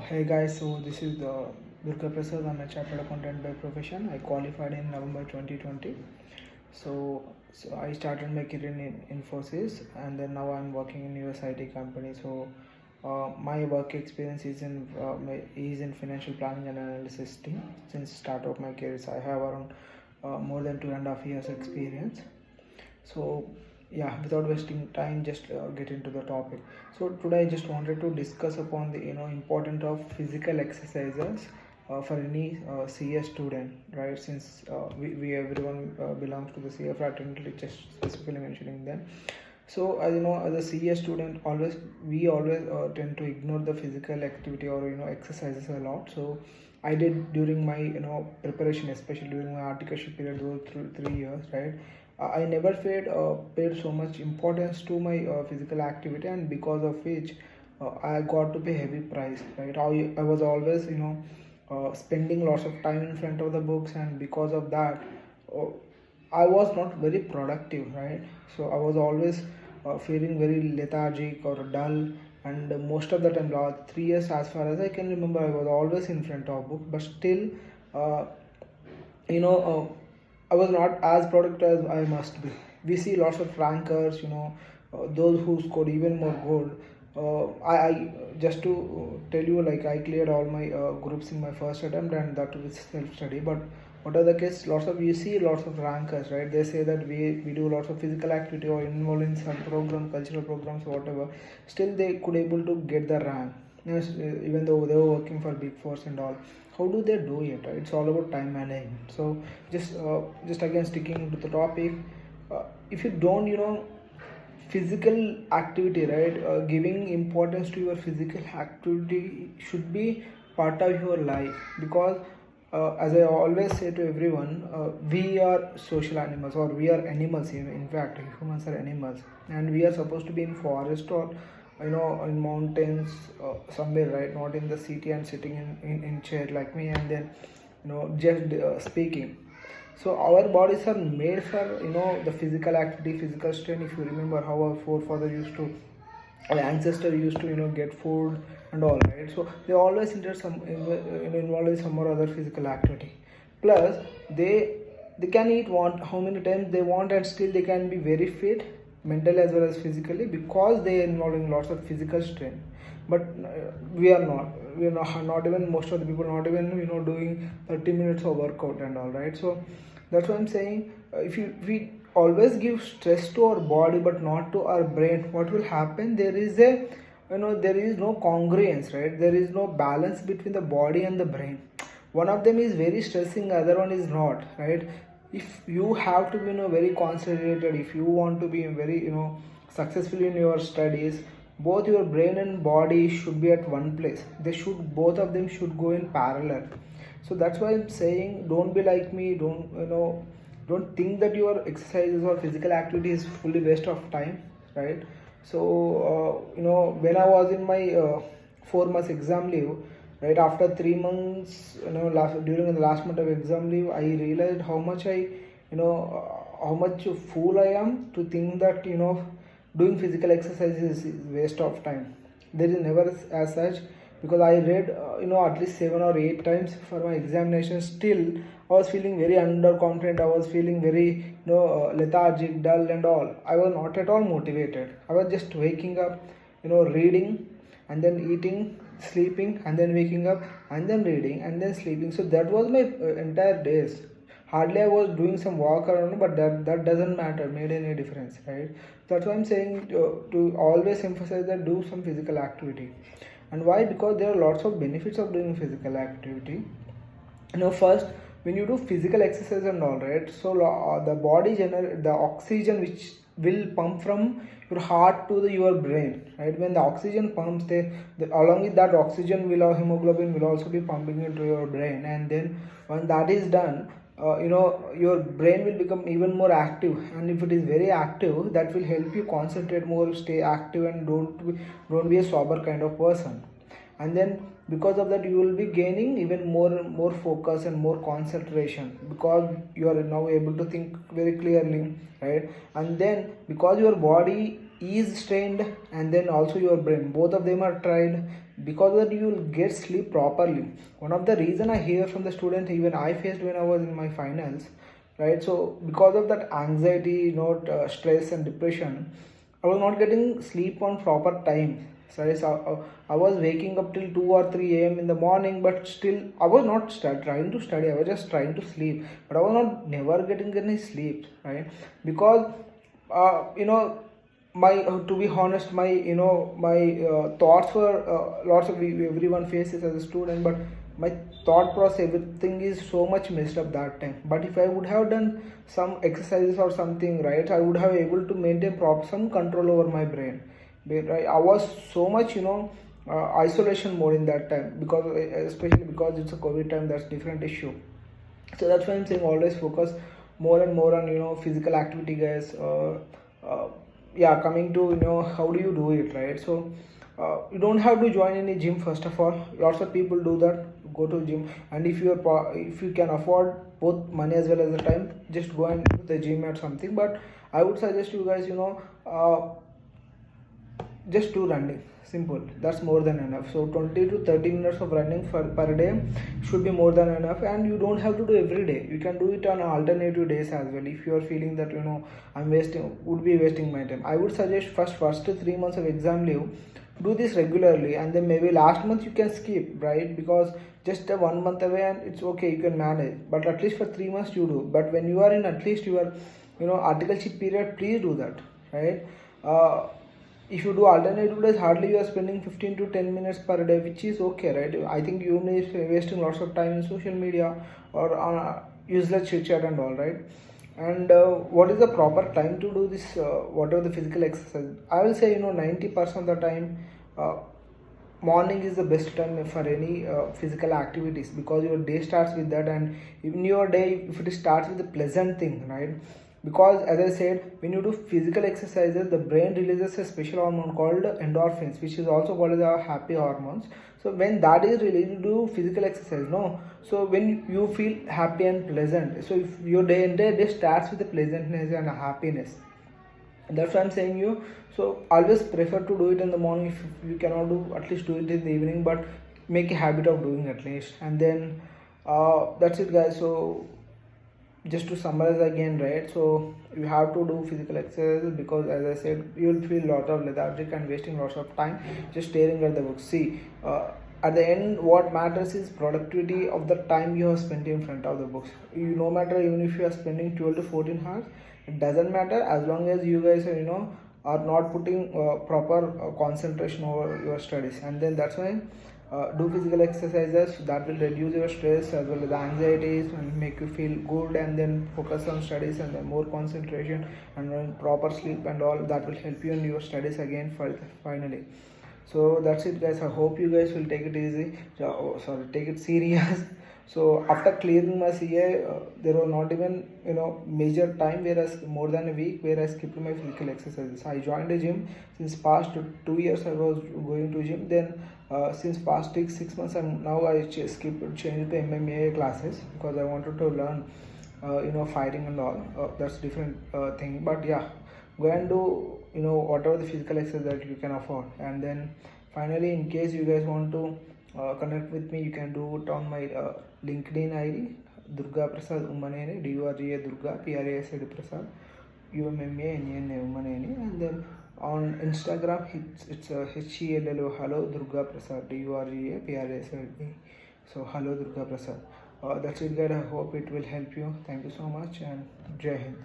Hey guys, so this is the Durga Prasad. I'm a chartered accountant by profession. I qualified in November 2020. So I started my career in Infosys, and then now I'm working in US IT company. My work experience is in financial planning and analysis team. Since start of my career, so I have around more than 2.5 years experience. So yeah, without wasting time, just get into the topic. So today I just wanted to discuss upon the importance of physical exercises for any CS student, right? Since we everyone belongs to the CA fraternity, just specifically mentioning them. So as you know, as a CA student, we always tend to ignore the physical activity or exercises a lot. So I did during my preparation, especially during my articleship period, those 3 years, right? I never paid so much importance to my physical activity, and because of which I got to pay heavy price, right? I was always spending lots of time in front of the books, and because of that, uh, I was not very productive, right? So I was always feeling very lethargic or dull, and most of the time, last 3 years, as far as I can remember, I was always in front of book, but still, uh, you know. I was not as productive as I must be. We see lots of rankers, those who scored even more gold. I just to tell you, like I cleared all my groups in my first attempt, and that with self study. But what are the case? Lots of you see lots of rankers, right? They say that we do lots of physical activity or involved in some program, cultural programs, whatever. Still, they could able to get the rank. Yes, even though they were working for big fours and all. How do they do it? Right? It's all about time management. So just again sticking to the topic, if you don't physical activity, right, giving importance to your physical activity should be part of your life, because as I always say to everyone, we are social animals, or we are animals. In fact, humans are animals, and we are supposed to be in forest or in mountains, somewhere, right? Not in the city and sitting in chair like me, and then just speaking. So our bodies are made for the physical activity, physical strain. If you remember how our forefather used to, our ancestor used to get food and all, right? So they always involved in some or other physical activity. Plus, they can eat want how many times they want, and still they can be very fit, mentally as well as physically, because they are involving lots of physical strain. But we are not even, most of the people not even doing 30 minutes of workout and all, right? So that's what I'm saying. If we always give stress to our body but not to our brain, what will happen? There is no congruence, right? There is no balance between the body and the brain. One of them is very stressing, other one is not, right? If you have to be very concentrated, if you want to be very successful in your studies, both your brain and body should be at one place. They should, both of them should go in parallel. So that's why I'm saying, don't be like me. Don't think that your exercises or physical activity is fully waste of time, right? So when I was in my 4 months exam leave, right after 3 months, during the last month of exam leave, I realized how much fool I am to think that doing physical exercises is waste of time. There is never as such, because I read at least 7 or 8 times for my examination. Still, I was feeling very underconfident. I was feeling very lethargic, dull, and all. I was not at all motivated. I was just waking up, reading, and then eating, sleeping, and then waking up, and then reading, and then sleeping. So that was my entire days. Hardly I was doing some walk around, but that doesn't matter, made any difference, right? That's why I'm saying to always emphasize that do some physical activity. And why? Because there are lots of benefits of doing physical activity. First, when you do physical exercise and all, right, so the body generate the oxygen which will pump from your heart to your brain, right? When the oxygen pumps, along with that oxygen will, or hemoglobin will also be pumping into your brain, and then when that is done, your brain will become even more active, and if it is very active, that will help you concentrate more, stay active, and don't be a sober kind of person. And then because of that, you will be gaining even more focus and more concentration, because you are now able to think very clearly, right? And then because your body is strained and then also your brain, both of them are tried. Because that you will get sleep properly. One of the reason I hear from the students, even I faced when I was in my finals, right? So because of that anxiety, stress and depression, I was not getting sleep on proper time. So I was waking up till 2 or 3 a.m. in the morning, but still I was not trying to study. I was just trying to sleep, but I was not never getting any sleep, right? Because you know my to be honest, my thoughts were lots of everyone faces as a student, but my thought process, everything is so much messed up that time. But if I would have done some exercises or something, right, I would have able to maintain some control over my brain. Right, I was so much isolation mode in that time, because especially because it's a COVID time, that's different issue. So that's why I'm saying always focus more and more on physical activity, guys. Yeah, coming to how do you do it, right? So you don't have to join any gym. First of all, lots of people do that, go to gym. And if you can afford both money as well as the time, just go and do the gym or something. But I would suggest you guys, just do running, simple, that's more than enough. So 20 to 30 minutes of running per day should be more than enough. And you don't have to do every day, you can do it on alternative days as well. If you are feeling that I'm wasting my time, I would suggest first 3 months of exam leave, do this regularly, and then maybe last month you can skip, right? Because just 1 month away and it's okay, you can manage. But at least for 3 months you do. But when you are in at least your articleship period, please do that, right? If you do alternative days, hardly you are spending 15 to 10 minutes per day, which is okay, right? I think you may be wasting lots of time in social media or on useless chit chat and all, right? And what is the proper time to do this, whatever the physical exercise? I will say 90% of the time, morning is the best time for any physical activities, because your day starts with that. And even your day, if it starts with a pleasant thing, right? Because as I said, when you do physical exercises, the brain releases a special hormone called endorphins, which is also called as our happy hormones. So when that is released, you do physical exercise, no? So when you feel happy and pleasant, so if your entire day starts with a pleasantness and a happiness, and that's why I'm saying you. So always prefer to do it in the morning. If you cannot do, at least do it in the evening, but make a habit of doing at least. And then that's it, guys. So just to summarize again, right? So you have to do physical exercises, because as I said, you'll feel lot of lethargic and wasting lots of time just staring at the book. See, at the end, what matters is productivity of the time you have spent in front of the books. No matter, even if you are spending 12 to 14 hours, it doesn't matter, as long as you guys are not putting proper concentration over your studies. And then that's why do physical exercises, that will reduce your stress as well as anxieties and make you feel good. And then focus on studies, and then more concentration and proper sleep and all that will help you in your studies again finally. So that's it, guys. I hope you guys will take it easy, take it serious. So after clearing my CA, there was not even major time where more than a week where I skipped my physical exercises. I joined a gym since past 2 years. I was going to gym. Then since past 6 months, I changed to MMA classes, because I wanted to learn fighting and all. That's different thing. But yeah, go and do whatever the physical exercise that you can afford. And then finally, in case you guys want to connect with me, you can do it on my LinkedIn ID, Durga Prasad Ummaneni, DURGA Durga, PRASAD Prasad, UMMA Ummaneni. And then on Instagram, it's HELLO, Hello Durga Prasad, DURGA PRASAD. So Hello Durga Prasad. That's it, guys. I hope it will help you. Thank you so much, and Jai Hind.